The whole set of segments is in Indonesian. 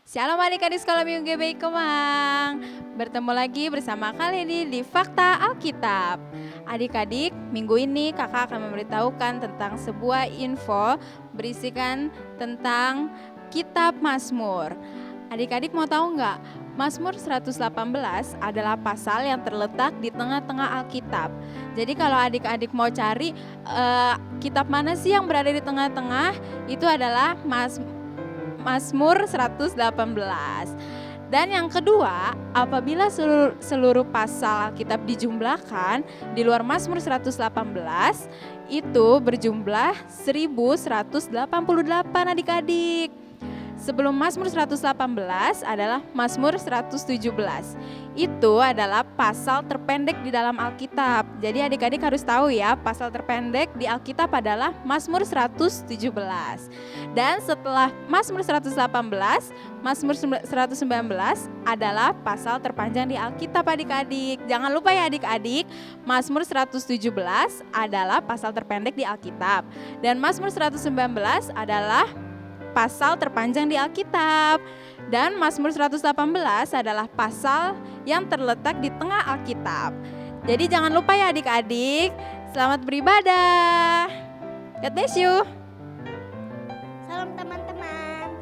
Shalom adik-adik sekolah minggu GBI Kemang. Bertemu lagi bersama kali ini di Fakta Alkitab. Adik-adik, minggu ini kakak akan memberitahukan tentang sebuah info berisikan tentang kitab Mazmur. Adik-adik mau tahu nggak? Mazmur 118 adalah pasal yang terletak di tengah-tengah Alkitab. Jadi kalau adik-adik mau cari kitab mana sih yang berada di tengah-tengah, itu adalah Mazmur 118. Dan yang kedua, apabila seluruh pasal Alkitab dijumlahkan di luar Mazmur 118, itu berjumlah 1188 adik-adik. Sebelum Mazmur 118 adalah Mazmur 117. Itu adalah pasal terpendek di dalam Alkitab. Jadi adik-adik harus tahu ya, pasal terpendek di Alkitab adalah Mazmur 117. Dan setelah Mazmur 118, Mazmur 119 adalah pasal terpanjang di Alkitab adik-adik. Jangan lupa ya adik-adik, Mazmur 117 adalah pasal terpendek di Alkitab. Dan Mazmur 119 adalah pasal terpanjang di Alkitab. Dan Mazmur 118 adalah pasal yang terletak di tengah Alkitab. Jadi jangan lupa ya adik-adik. Selamat beribadah. God bless you. Salam teman-teman.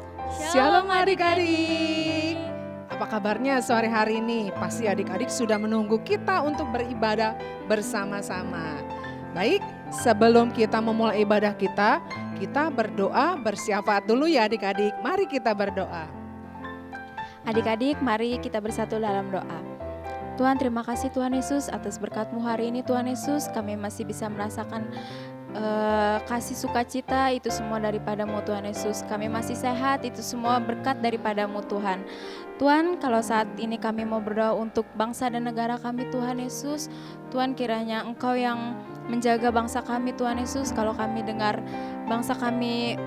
Shalom adik-adik. Apa kabarnya sore hari ini? Pasti adik-adik sudah menunggu kita untuk beribadah bersama-sama. Baik, sebelum kita memulai ibadah kita berdoa bersyafaat dulu ya adik-adik. Mari kita berdoa. Adik-adik, mari kita bersatu dalam doa. Tuhan, terima kasih Tuhan Yesus atas berkat-Mu hari ini Tuhan Yesus. Kami masih bisa merasakan kasih sukacita, itu semua daripada-Mu Tuhan Yesus. Kami masih sehat, itu semua berkat daripada-Mu Tuhan. Tuhan, kalau saat ini kami mau berdoa untuk bangsa dan negara kami Tuhan Yesus, Tuhan kiranya Engkau yang menjaga bangsa kami Tuhan Yesus. Kalau kami dengar bangsa kami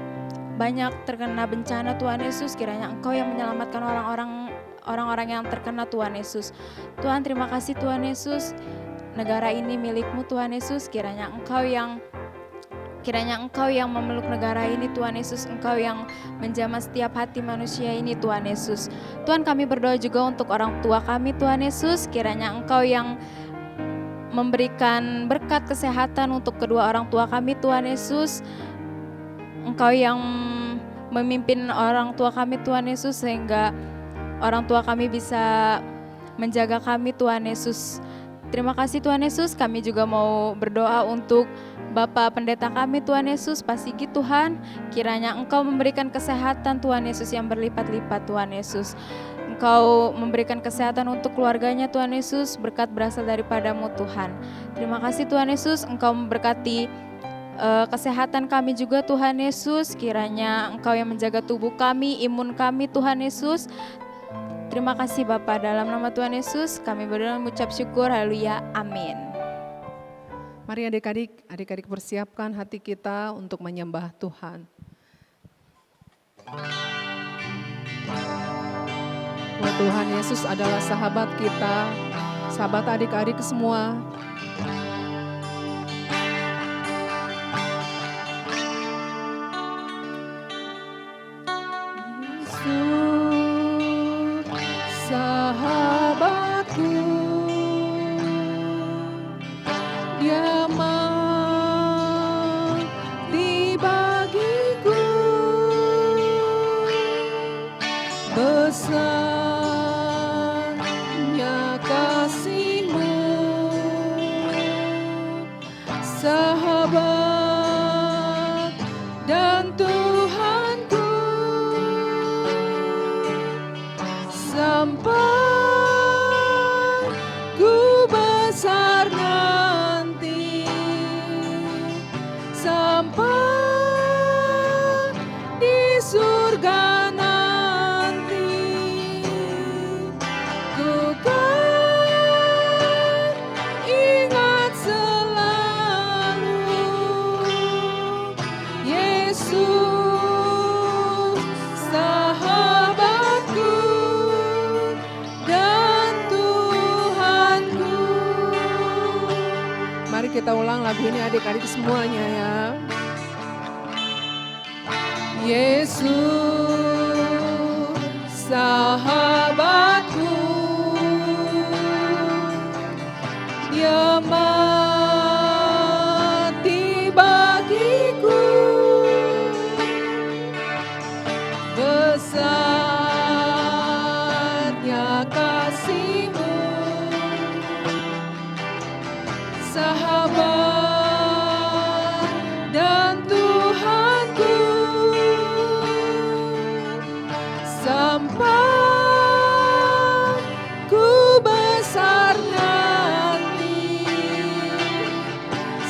banyak terkena bencana Tuhan Yesus, kiranya Engkau yang menyelamatkan orang-orang yang terkena Tuhan Yesus. Tuhan, terima kasih Tuhan Yesus. Negara ini milik-Mu Tuhan Yesus, kiranya Engkau yang memeluk negara ini Tuhan Yesus. Engkau yang menjamah setiap hati manusia ini Tuhan Yesus. Tuhan, kami berdoa juga untuk orang tua kami Tuhan Yesus. Kiranya Engkau yang memberikan berkat kesehatan untuk kedua orang tua kami Tuhan Yesus. Engkau yang memimpin orang tua kami Tuhan Yesus, sehingga orang tua kami bisa menjaga kami Tuhan Yesus. Terima kasih Tuhan Yesus. Kami juga mau berdoa untuk Bapak Pendeta kami Tuhan Yesus, Pak Sigit Tuhan. Kiranya Engkau memberikan kesehatan Tuhan Yesus yang berlipat-lipat Tuhan Yesus. Engkau memberikan kesehatan untuk keluarganya Tuhan Yesus, berkat berasal daripada-Mu Tuhan. Terima kasih Tuhan Yesus, Engkau memberkati kesehatan kami juga Tuhan Yesus. Kiranya Engkau yang menjaga tubuh kami, imun kami Tuhan Yesus. Terima kasih Bapa, dalam nama Tuhan Yesus kami berdoa mengucap syukur, haleluya, amin. Mari adik-adik persiapkan hati kita untuk menyembah Tuhan. Bahwa Tuhan Yesus adalah sahabat kita, sahabat adik-adik semua. Yesus, sahabatku, Dia mati bagiku, besarnya kasih-Mu, sahabat dan Tuhanku, sampai ku besar nanti, sampai di surga nanti, ku kan ingat selalu Yesus, sahabatku dan Tuhanku. Mari kita ulang lagu ini adik-adik semuanya ya. Yesus, besarnya kasih-Mu, sahabat dan Tuhanku, sampai ku besar nanti,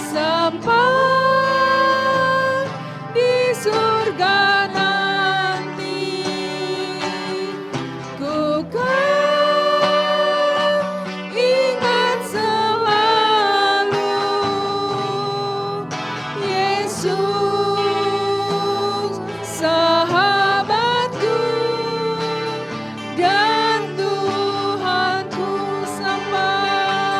sampai di surga nanti, ku kan ingat selalu Yesus sahabatku dan Tuhanku, sampai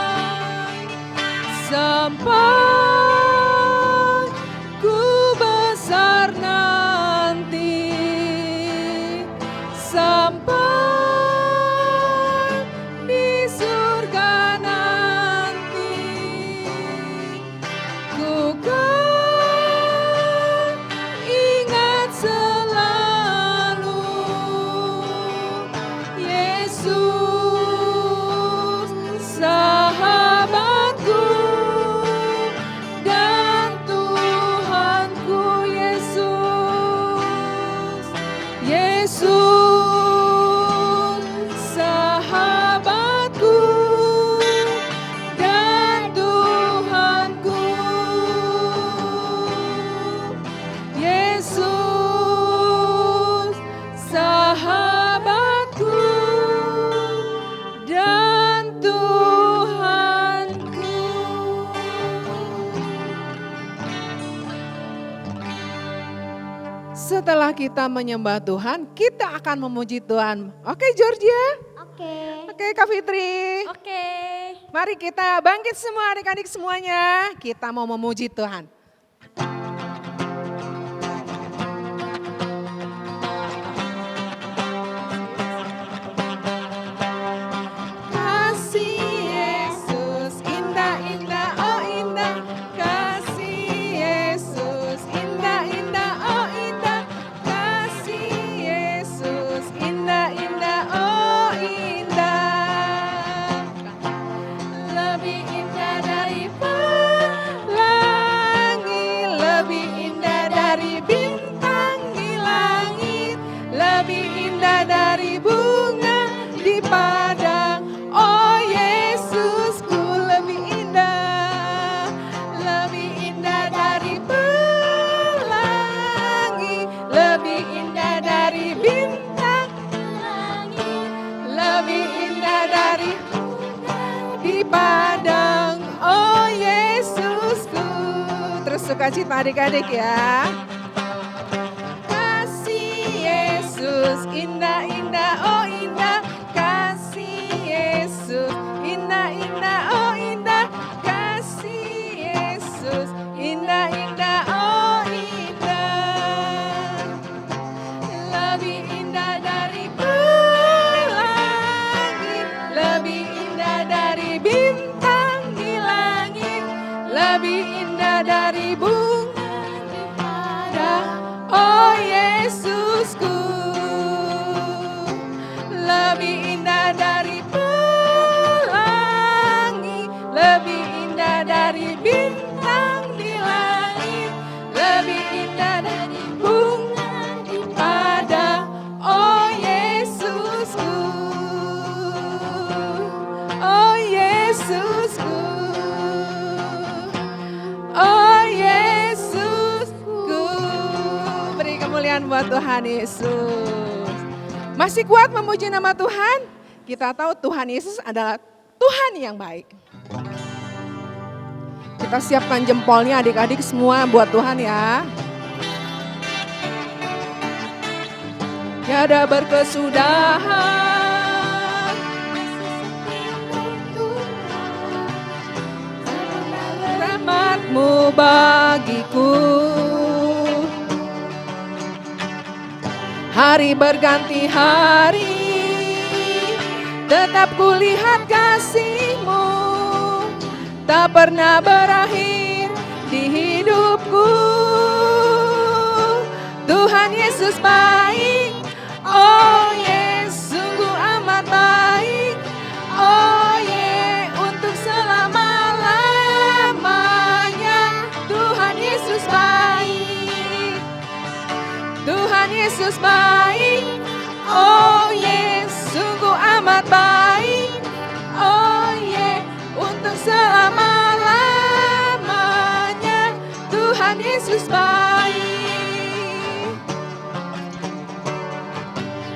ku besar nanti, sampai di surga nanti, ku kan ingat selalu Yesus sahabatku dan Tuhanku, Yesus sahabatku dan Tuhanku, Yesus sahabatku dan Tuhanku. Setelah kita menyembah Tuhan, kita akan memuji Tuhan. Oke, Georgia? Oke. Oke, Kak Fitri. Oke. Mari kita bangkit semua adik-adik semuanya. Kita mau memuji Tuhan. Kasih Yesus indah-indah, oh indah. Kasih Yesus indah-indah, oh indah. Kasih Yesus indah-indah, oh indah. Lebih indah dari pelangi, lebih indah dari bintang di langit, lebih indah dari bunga di padang. Oh Yesusku, lebih indah dari pelangi, lebih indah dari bintang di langit, lebih indah dari di padang. Oh Yesusku. Terus sukacita adik-adik ya. Kasih Yesus indah-indah, oh indah. Kasih Yesus indah-indah, oh indah. Kasih Yesus indah-indah, oh indah. Lebih indah dari pelangi, lebih indah dari bintang di langit, lebih indah dari bunga di padang. Oh Yesusku, lebih indah dari pelangi, lebih indah dari bintang di langit, lebih indah dari bunga di padang. Oh Yesusku, oh Yesusku, oh Yesusku. Beri kemuliaan buat Tuhan Yesus. Masih kuat memuji nama Tuhan? Kita tahu Tuhan Yesus adalah Tuhan yang baik. Kita siapkan jempolnya adik-adik semua buat Tuhan ya. Tiada berkesudahan rahmat-Mu bagiku. Hari berganti hari, tetap kulihat kasih-Mu, tak pernah berakhir di hidupku. Tuhan Yesus baik,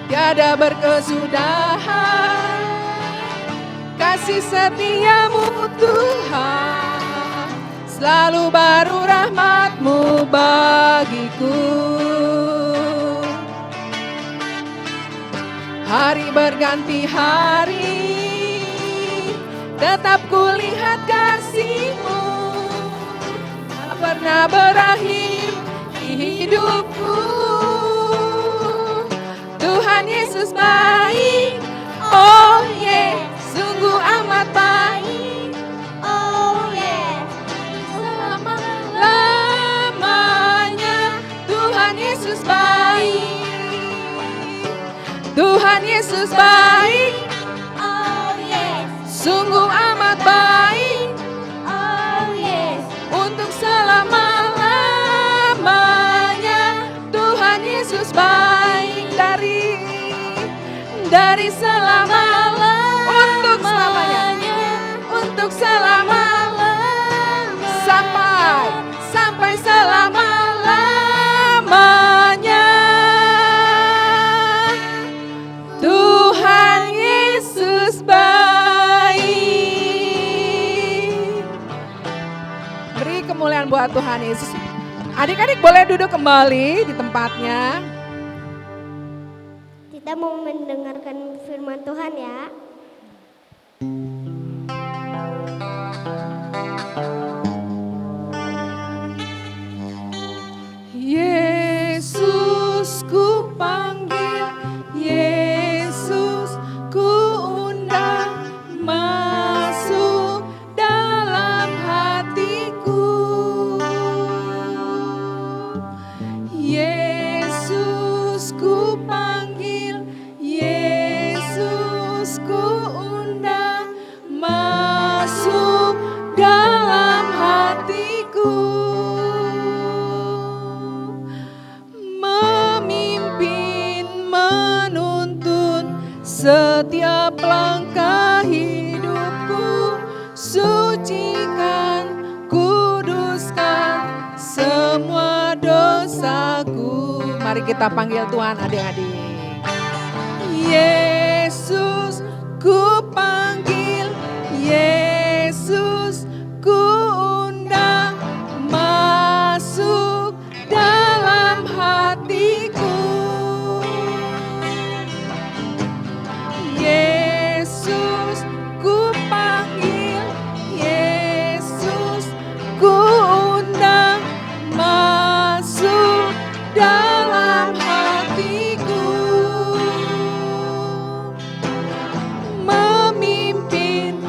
tiada berkesudahan. Kasih setiamu Tuhan, selalu baru rahmat-Mu bagiku. Hari berganti hari, tetap kulihat kasih-Mu, tak pernah berakhir di hidupku. Tuhan Yesus baik, oh yeah, sungguh amat baik, Oh yes, selama-lamanya. Tuhan Yesus baik, Tuhan Yesus baik, oh yes, sungguh amat baik, oh yes, untuk selama-lamanya. Tuhan Yesus baik dari selama-lamanya, untuk selamanya, untuk selama-lamanya, sampai selama-lamanya. Tuhan Yesus baik. Beri kemuliaan buat Tuhan Yesus. Adik-adik boleh duduk kembali di tempatnya. Kita mau mendengarkan firman Tuhan ya. Yesus ku panggil, Yesus ku undang, masuk dalam hatiku. Yesus ku panggil, Yesus ku undang, masuk dalam hatiku. Memimpin, menuntun setiap langkah hidupku, sucikan, kuduskan semua dosaku. Mari kita panggil Tuhan adik-adik. Yesus ku panggil, Yesus ku undang, masuk dalam hatiku. Yesus ku panggil, Yesus ku undang, masuk dalam hatiku. Memimpin,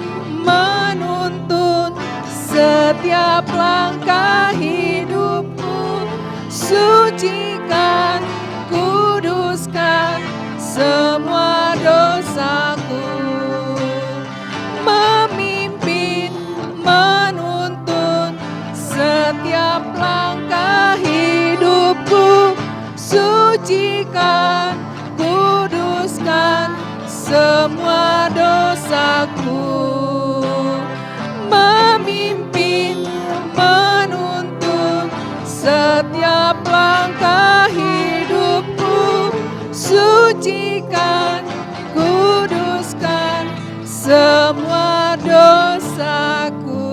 menuntun setiap langkah hidupku, sucikan, kuduskan semua dosaku. Memimpin, menuntun setiap langkah hidupku, sucikan, kuduskan semua dosaku. Memimpin, menuntun setiap langkah hidupku, sucikan, kuduskan semua dosaku.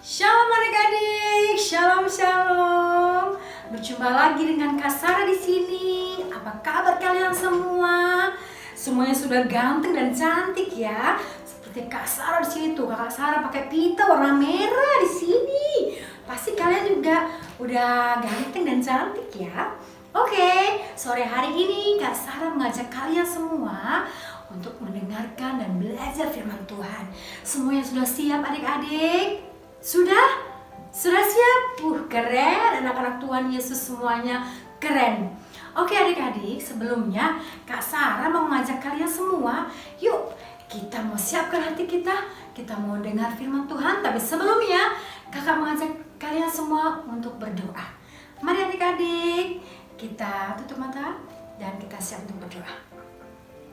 Shalom adik-adik, shalom shalom. Berjumpa lagi dengan Kak Sarah di sini. Apa kabar kalian semua? Semuanya sudah ganteng dan cantik ya. Seperti Kak Sarah di sini tuh, Kakak Sarah pakai pita warna merah di sini. Pasti kalian juga udah ganteng dan cantik ya. Oke, sore hari ini Kak Sarah mengajak kalian semua untuk mendengarkan dan belajar firman Tuhan. Semuanya sudah siap adik-adik? Sudah? Sudah siap? Keren, anak-anak Tuhan Yesus semuanya keren. Oke adik-adik, sebelumnya Kak Sarah mau mengajak kalian semua, yuk kita mau siapkan hati kita mau dengar firman Tuhan. Tapi sebelumnya kakak mengajak kalian semua untuk berdoa. Mari adik-adik, kita tutup mata dan kita siap untuk berdoa.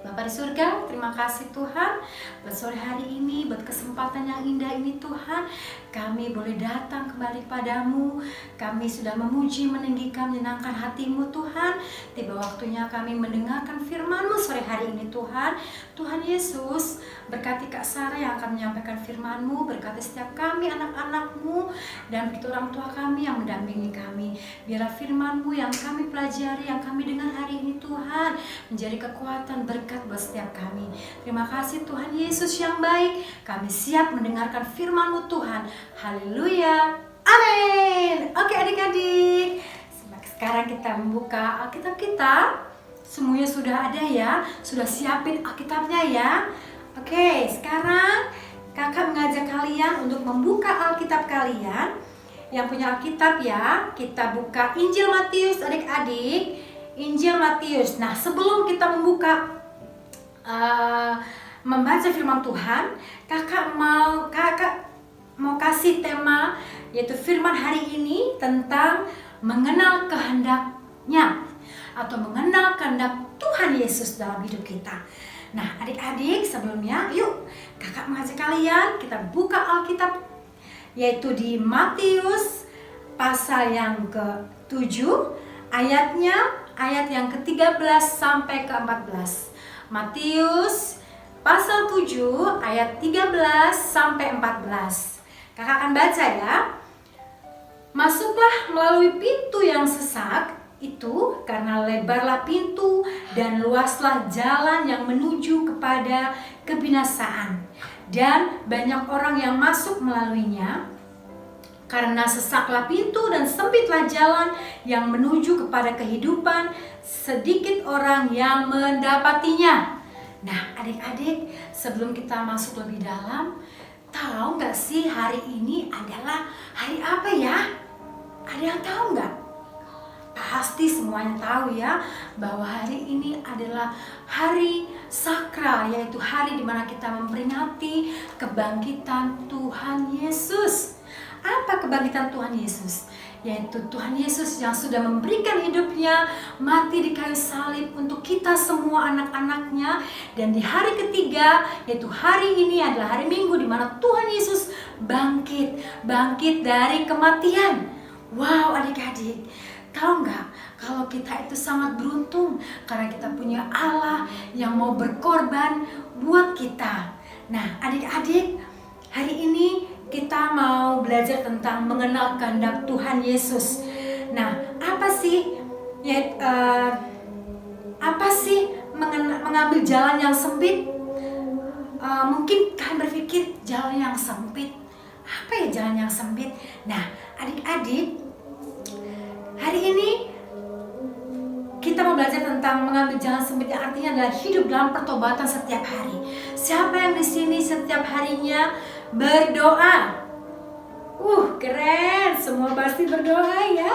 Bapa di surga, terima kasih Tuhan buat sore hari ini, buat kesempatan yang indah ini Tuhan. Kami boleh datang kembali kepadamu. Kami sudah memuji, meninggikan, menyenangkan hatimu Tuhan. Tiba waktunya kami mendengarkan firman-Mu sore hari ini Tuhan. Tuhan Yesus, berkati Kak Sarah yang akan menyampaikan firman-Mu, berkati setiap kami anak-anak-Mu, dan begitu orang tua kami yang mendampingi kami. Biarlah firman-Mu yang kami pelajari, yang kami dengar hari ini Tuhan, menjadi kekuatan berkat buat setiap kami. Terima kasih Tuhan Yesus yang baik. Kami siap mendengarkan firman-Mu Tuhan. Haleluya. Amin. Oke adik-adik, sekarang kita membuka Alkitab kita. Semuanya sudah ada ya, sudah siapin Alkitabnya ya. Oke, sekarang kakak mengajak kalian untuk membuka Alkitab kalian. Yang punya Alkitab ya, kita buka Injil Matius adik-adik. Injil Matius. Nah, sebelum kita membuka membaca firman Tuhan, kakak mau kasih tema, yaitu firman hari ini tentang mengenal kehendaknya atau mengenal kehendak Tuhan Yesus dalam hidup kita. Nah, adik-adik, sebelumnya yuk kakak mengajak kalian kita buka Alkitab, yaitu di Matius pasal yang ke-7, ayat yang ke-13 sampai ke-14. Matius pasal 7 ayat 13 sampai 14. Kakak akan baca ya. Masuklah melalui pintu yang sesak itu, karena lebarlah pintu dan luaslah jalan yang menuju kepada kebinasaan, dan banyak orang yang masuk melaluinya. Karena sesaklah pintu dan sempitlah jalan yang menuju kepada kehidupan, sedikit orang yang mendapatinya. Nah adik-adik, sebelum kita masuk lebih dalam, tahu nggak sih hari ini adalah hari apa ya? Ada yang tahu nggak? Pasti semuanya tahu ya, bahwa hari ini adalah hari sakral, yaitu hari dimana kita memperingati kebangkitan Tuhan Yesus. Apa kebangkitan Tuhan Yesus? Yaitu Tuhan Yesus yang sudah memberikan hidupnya, mati di kayu salib untuk kita semua anak-anaknya. Dan di hari ketiga, yaitu hari ini adalah hari Minggu, di mana Tuhan Yesus bangkit dari kematian. Wow adik-adik, tahu nggak kalau kita itu sangat beruntung karena kita punya Allah yang mau berkorban buat kita. Nah adik-adik, hari ini kita mau belajar tentang mengenal kehendak Tuhan Yesus. Nah, apa sih mengambil jalan yang sempit? Mungkin kalian berpikir jalan yang sempit. Apa ya jalan yang sempit? Nah, adik-adik, hari ini kita mau belajar tentang mengambil jalan sempit, yang artinya adalah hidup dalam pertobatan setiap hari. Siapa yang di sini setiap harinya berdoa? Keren, semua pasti berdoa ya.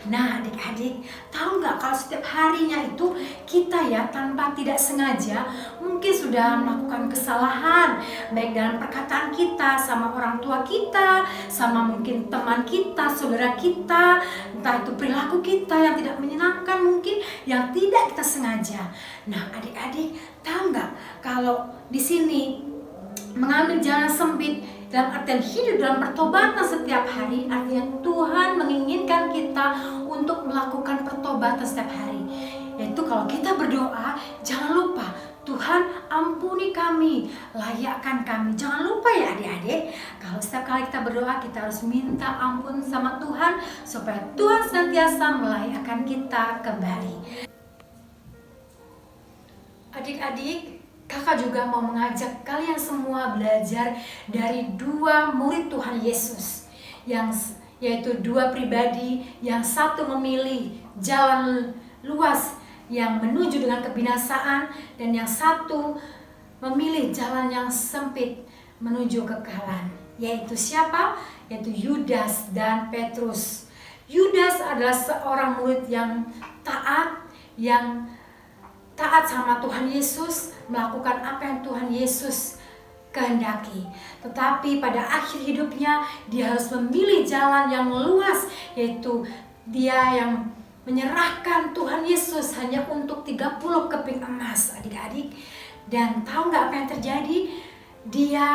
Nah adik-adik, tahu nggak kalau setiap harinya itu kita ya tanpa tidak sengaja mungkin sudah melakukan kesalahan, baik dalam perkataan kita sama orang tua kita, sama mungkin teman kita, saudara kita, entah itu perilaku kita yang tidak menyenangkan, mungkin yang tidak kita sengaja. Nah adik-adik, tahu nggak kalau di sini mengambil jalan sempit dalam artian hidup dalam pertobatan setiap hari, artinya Tuhan menginginkan kita untuk melakukan pertobatan setiap hari. Yaitu kalau kita berdoa, jangan lupa Tuhan ampuni kami, layakkan kami. Jangan lupa ya adik-adik, kalau setiap kali kita berdoa kita harus minta ampun sama Tuhan, supaya Tuhan senantiasa melayakkan kita kembali. Adik-adik, kakak juga mau mengajak kalian semua belajar dari dua murid Tuhan Yesus, yaitu dua pribadi, yang satu memilih jalan luas yang menuju dengan kebinasaan, dan yang satu memilih jalan yang sempit menuju kekekalan. Yaitu siapa? Yaitu Yudas dan Petrus. Yudas adalah seorang murid yang taat sama Tuhan Yesus, melakukan apa yang Tuhan Yesus kehendaki. Tetapi pada akhir hidupnya dia harus memilih jalan yang luas, yaitu dia yang menyerahkan Tuhan Yesus hanya untuk 30 keping emas adik-adik. Dan tahu nggak apa yang terjadi? Dia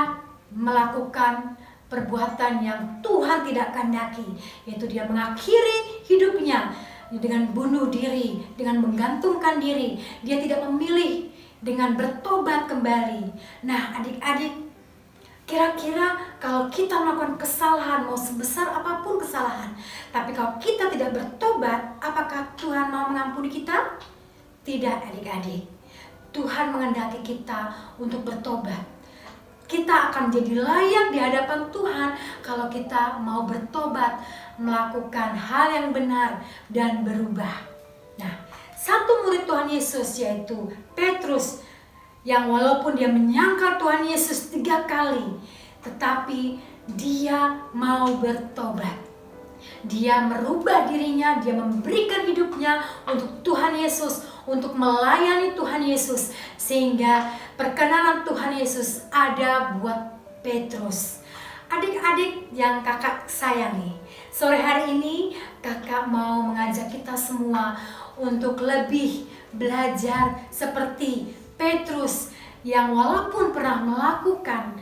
melakukan perbuatan yang Tuhan tidak kehendaki, yaitu dia mengakhiri hidupnya dengan bunuh diri, dengan menggantungkan diri. Dia tidak memilih dengan bertobat kembali. Nah adik-adik, kira-kira kalau kita melakukan kesalahan, mau sebesar apapun kesalahan, tapi kalau kita tidak bertobat, apakah Tuhan mau mengampuni kita? Tidak adik-adik. Tuhan menghendaki kita untuk bertobat. Kita akan jadi layak di hadapan Tuhan kalau kita mau bertobat, melakukan hal yang benar dan berubah. Nah, satu murid Tuhan Yesus yaitu Petrus, yang walaupun dia menyangkal Tuhan Yesus 3 kali, tetapi dia mau bertobat. Dia merubah dirinya, dia memberikan hidupnya untuk Tuhan Yesus, untuk melayani Tuhan Yesus, sehingga perkenanan Tuhan Yesus ada buat Petrus. Adik-adik yang kakak sayangi, sore hari ini kakak mau mengajak kita semua untuk lebih belajar seperti Petrus, yang walaupun pernah melakukan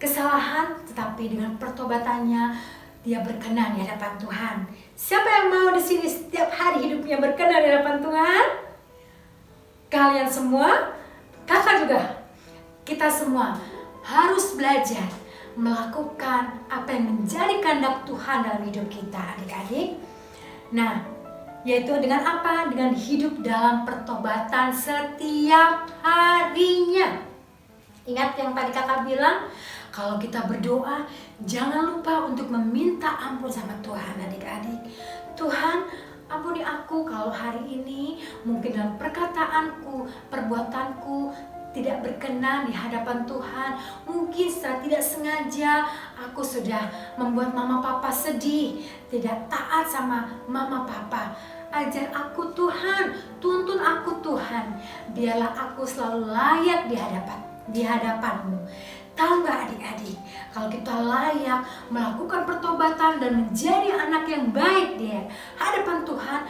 kesalahan, tetapi dengan pertobatannya dia berkenan di hadapan Tuhan. Siapa yang mau di sini setiap hari hidupnya berkenan di hadapan Tuhan? Kalian semua, kakak juga. Kita semua harus belajar melakukan apa yang menjadi kehendak Tuhan dalam hidup kita, adik-adik. Nah, yaitu dengan apa? Dengan hidup dalam pertobatan setiap harinya. Ingat yang tadi kakak bilang, kalau kita berdoa, jangan lupa untuk meminta ampun sama Tuhan, adik-adik. Tuhan, ampuni aku kalau hari ini mungkin dalam perkataanku, perbuatanku tidak berkenan di hadapan Tuhan. Mungkin secara tidak sengaja aku sudah membuat mama papa sedih, tidak taat sama mama papa. Ajar aku Tuhan, tuntun aku Tuhan, biarlah aku selalu layak di hadapanmu. Tahu nggak adik-adik, kalau kita layak melakukan pertobatan dan menjadi anak yang baik di hadapan Tuhan,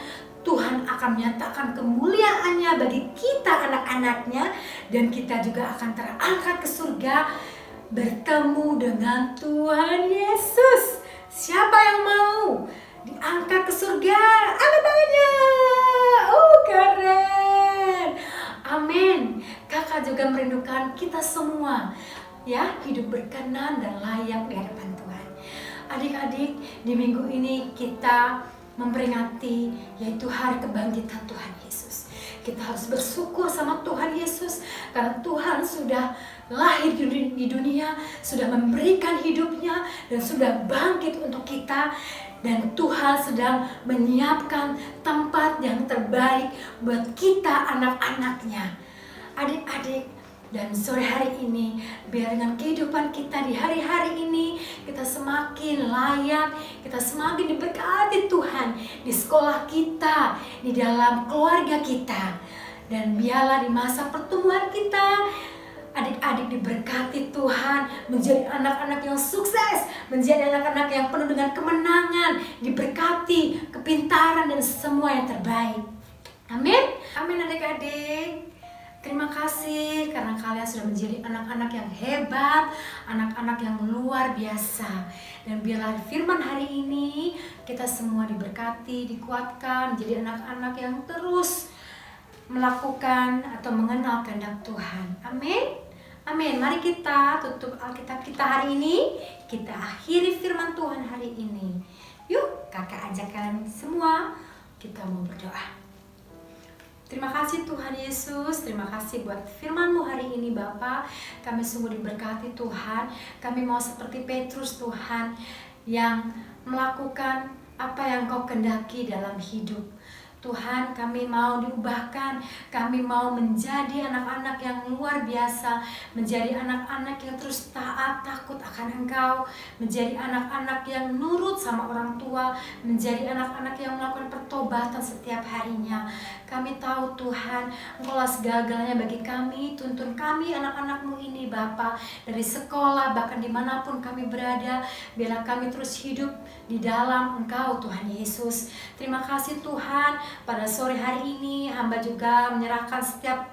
Tuhan akan menyatakan kemuliaannya bagi kita anak-anaknya, dan kita juga akan terangkat ke surga bertemu dengan Tuhan Yesus. Siapa yang mau diangkat ke surga? Angkat tangannya. Keren. Amin. Kakak juga merindukan kita semua ya, hidup berkenan dan layak di hadapan Tuhan. Adik-adik, di minggu ini kita memperingati yaitu hari kebangkitan Tuhan Yesus. Kita harus bersyukur sama Tuhan Yesus karena Tuhan sudah lahir di dunia, sudah memberikan hidupnya dan sudah bangkit untuk kita, dan Tuhan sedang menyiapkan tempat yang terbaik buat kita anak-anaknya. Adik-adik, dan sore hari ini, biar dengan kehidupan kita di hari-hari ini, kita semakin layak, kita semakin diberkati Tuhan di sekolah kita, di dalam keluarga kita. Dan biarlah di masa pertumbuhan kita, adik-adik diberkati Tuhan, menjadi anak-anak yang sukses, menjadi anak-anak yang penuh dengan kemenangan, diberkati, kepintaran, dan semua yang terbaik. Amin. Amin adik-adik. Terima kasih karena kalian sudah menjadi anak-anak yang hebat, anak-anak yang luar biasa. Dan biarlah firman hari ini kita semua diberkati, dikuatkan, menjadi anak-anak yang terus melakukan atau mengenal kehendak Tuhan. Amin. Amin. Mari kita tutup Alkitab kita hari ini. Kita akhiri firman Tuhan hari ini. Yuk, kakak ajak kalian semua, kita mau berdoa. Terima kasih Tuhan Yesus, terima kasih buat firman-Mu hari ini Bapa. Kami sungguh diberkati Tuhan. Kami mau seperti Petrus Tuhan, yang melakukan apa yang Kau kehendaki dalam hidup. Tuhan, kami mau diubahkan, kami mau menjadi anak-anak yang luar biasa, menjadi anak-anak yang terus taat, takut akan Engkau, menjadi anak-anak yang nurut sama orang tua, menjadi anak-anak yang melakukan pertobatan setiap harinya. Kami tahu Tuhan, Engkaulah segala-galanya bagi kami. Tuntun kami anak-anak-Mu ini Bapa, dari sekolah bahkan dimanapun kami berada, biarlah kami terus hidup di dalam Engkau Tuhan Yesus. Terima kasih Tuhan. Pada sore hari ini hamba juga menyerahkan setiap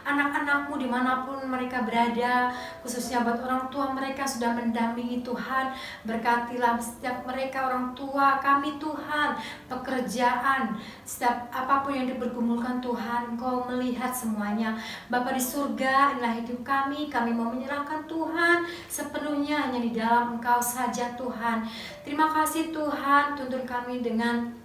anak-anak-Mu dimanapun mereka berada, khususnya buat orang tua mereka sudah mendampingi Tuhan. Berkatilah setiap mereka, orang tua kami Tuhan, pekerjaan, setiap apapun yang dipergumulkan Tuhan, Engkau melihat semuanya. Bapa di surga, inilah hidup kami mau menyerahkan Tuhan sepenuhnya hanya di dalam Engkau saja Tuhan. Terima kasih Tuhan, tuntun kami dengan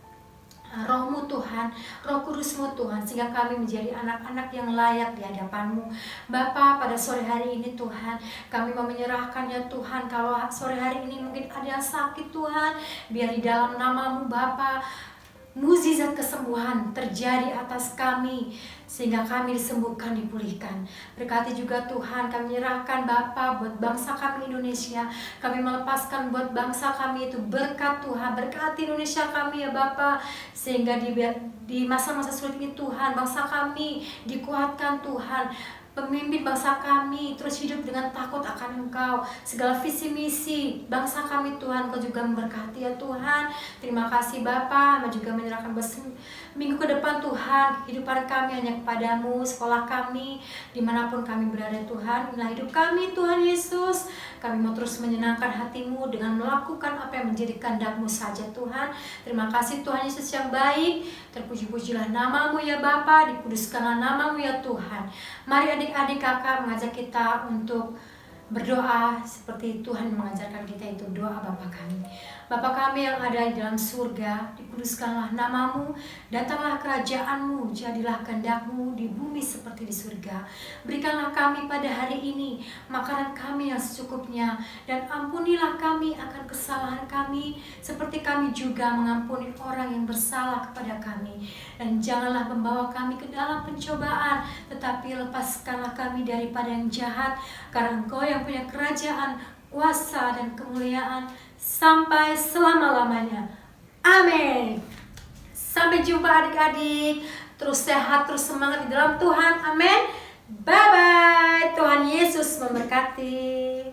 Roh-Mu Tuhan, Roh Kudus-Mu Tuhan, sehingga kami menjadi anak-anak yang layak di hadapan-Mu. Bapa, pada sore hari ini Tuhan, kami mau menyerahkan ya Tuhan, kalau sore hari ini mungkin ada yang sakit Tuhan, biar di dalam nama-Mu Bapa, mukjizat kesembuhan terjadi atas kami, sehingga kami disembuhkan, dipulihkan. Berkati juga Tuhan, kami menyerahkan Bapa buat bangsa kami Indonesia. Kami melepaskan buat bangsa kami itu berkat Tuhan. Berkati Indonesia kami ya Bapa, sehingga di masa-masa sulit ini Tuhan, bangsa kami dikuatkan Tuhan. Pemimpin bangsa kami terus hidup dengan takut akan Engkau. Segala visi misi bangsa kami Tuhan, Engkau juga memberkati ya Tuhan. Terima kasih Bapa, kami juga menyerahkan minggu ke depan Tuhan, kehidupan kami hanya kepadamu, sekolah kami, dimanapun kami berada Tuhan. Inilah hidup kami Tuhan Yesus. Kami mau terus menyenangkan hati-Mu dengan melakukan apa yang menjadi kehendak-Mu saja Tuhan. Terima kasih Tuhan Yesus yang baik. Terpuji-pujilah nama-Mu ya Bapa, dikuduskanlah nama-Mu ya Tuhan. Mari adik-adik kakak mengajak kita untuk berdoa seperti Tuhan mengajarkan kita itu, doa Bapa kami. Bapa kami yang ada di dalam surga, dikuduskanlah nama-Mu, datanglah kerajaan-Mu, jadilah kehendak-Mu di bumi seperti di surga. Berikanlah kami pada hari ini makanan kami yang secukupnya, dan ampunilah kami akan kesalahan kami, seperti kami juga mengampuni orang yang bersalah kepada kami. Dan janganlah membawa kami ke dalam pencobaan, tetapi lepaskanlah kami daripada yang jahat, karena Engkau yang punya kerajaan, kuasa, dan kemuliaan sampai selama-lamanya. Amin. Sampai jumpa adik-adik. Terus sehat, terus semangat di dalam Tuhan. Amin. Bye-bye. Tuhan Yesus memberkati.